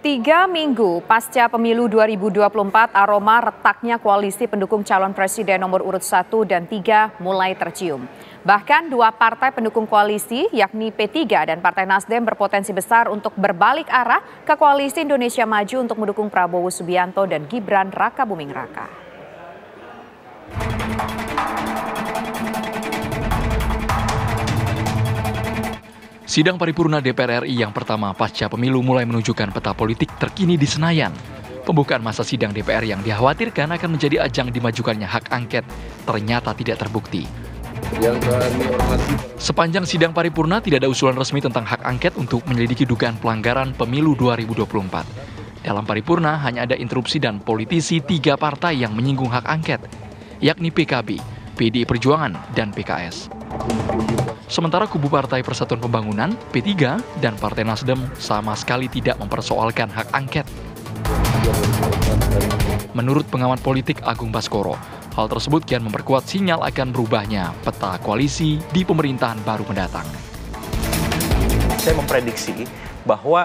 3 minggu pasca pemilu 2024, aroma retaknya koalisi pendukung calon presiden nomor urut 1 dan 3 mulai tercium. Bahkan dua partai pendukung koalisi, yakni P3 dan Partai Nasdem, berpotensi besar untuk berbalik arah ke koalisi Indonesia Maju untuk mendukung Prabowo Subianto dan Gibran Rakabuming Raka. Sidang paripurna DPR RI yang pertama pasca pemilu mulai menunjukkan peta politik terkini di Senayan. Pembukaan masa sidang DPR yang dikhawatirkan akan menjadi ajang dimajukannya hak angket ternyata tidak terbukti. Sepanjang sidang paripurna tidak ada usulan resmi tentang hak angket untuk menyelidiki dugaan pelanggaran pemilu 2024. Dalam paripurna hanya ada interupsi dan politisi 3 partai yang menyinggung hak angket, yakni PKB, PDI Perjuangan, dan PKS. Sementara kubu Partai Persatuan Pembangunan, P3, dan Partai Nasdem sama sekali tidak mempersoalkan hak angket. Menurut pengamat politik Agung Baskoro, hal tersebut kian memperkuat sinyal akan berubahnya peta koalisi di pemerintahan baru mendatang. Saya memprediksi bahwa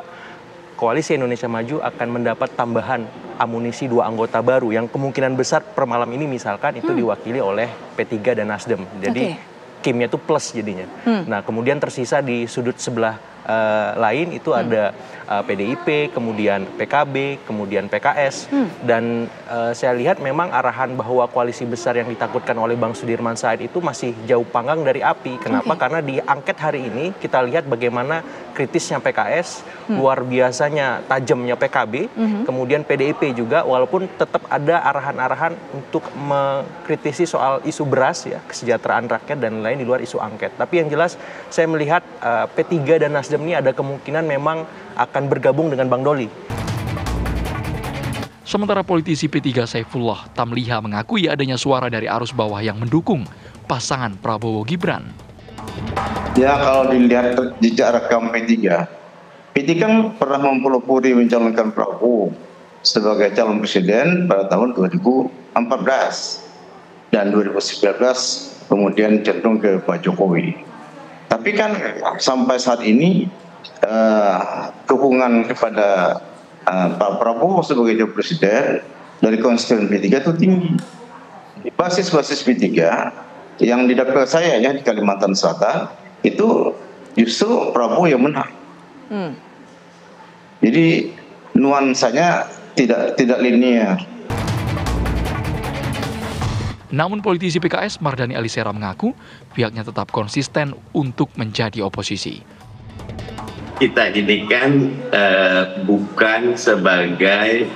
Koalisi Indonesia Maju akan mendapat tambahan amunisi 2 anggota baru yang kemungkinan besar per malam ini misalkan itu diwakili oleh P3 dan Nasdem. Jadi kimnya itu plus jadinya. Nah, kemudian tersisa di sudut sebelah lain itu ada PDIP, kemudian PKB, kemudian PKS. Dan saya lihat memang arahan bahwa koalisi besar yang ditakutkan oleh Bang Sudirman Said itu masih jauh panggang dari api. Kenapa? Karena di angket hari ini kita lihat bagaimana kritisnya PKS, luar biasanya tajamnya PKB, kemudian PDIP juga, walaupun tetap ada arahan-arahan untuk mengkritisi soal isu beras, ya, kesejahteraan rakyat dan lain di luar isu angket. Tapi yang jelas saya melihat P3 dan Nasdem ini ada kemungkinan memang akan bergabung dengan Bang Doli. Sementara politisi P3 Saifullah Tamliha mengakui adanya suara dari arus bawah yang mendukung pasangan Prabowo Gibran. Ya, kalau dilihat jejak rekam P3 kan pernah mempelopori mencalonkan Prabowo sebagai calon presiden pada tahun 2014 dan 2019 kemudian cenderung ke Pak Jokowi. Tapi kan sampai saat ini dukungan kepada Pak Prabowo sebagai calon presiden dari konstituen P3 itu tinggi. Basis-basis P3 yang di dapil saya, ya, di Kalimantan Selatan itu justru Prabowo yang menang. Jadi nuansanya tidak linear. Namun politisi PKS Mardhani Alisera mengaku pihaknya tetap konsisten untuk menjadi oposisi. Kita ini kan bukan sebagai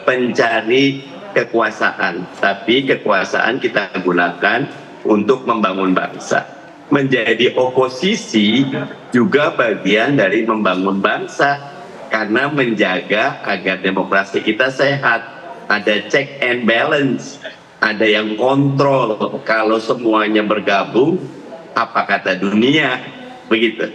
pencari kekuasaan, tapi kekuasaan kita gunakan untuk membangun bangsa. Menjadi oposisi juga bagian dari membangun bangsa, karena menjaga agar demokrasi kita sehat, ada check and balance, ada yang kontrol. Kalau semuanya bergabung, apa kata dunia? Begitu.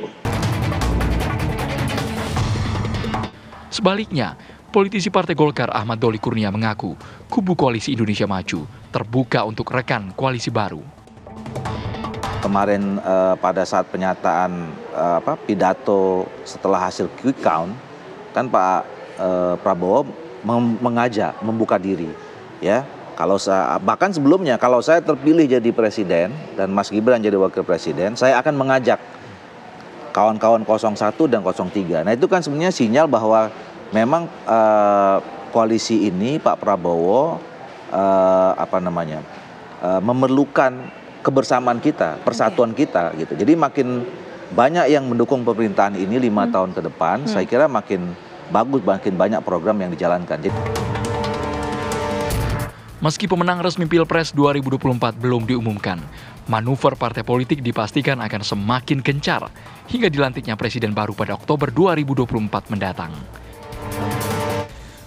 Sebaliknya, politisi Partai Golkar Ahmad Doli Kurnia mengaku kubu Koalisi Indonesia Maju terbuka untuk rekan koalisi baru. Kemarin pada saat penyataan pidato setelah hasil quick count, kan Pak Prabowo mengajak membuka diri, ya. Bahkan sebelumnya kalau saya terpilih jadi presiden dan Mas Gibran jadi wakil presiden, saya akan mengajak kawan-kawan 01 dan 03. Nah, itu kan sebenarnya sinyal bahwa memang koalisi ini Pak Prabowo memerlukan kebersamaan kita, persatuan kita gitu. Jadi makin banyak yang mendukung pemerintahan ini 5 tahun ke depan, saya kira makin bagus, makin banyak program yang dijalankan. Meski pemenang resmi Pilpres 2024 belum diumumkan, manuver partai politik dipastikan akan semakin gencar hingga dilantiknya presiden baru pada Oktober 2024 mendatang.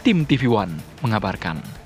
Tim TV One mengabarkan.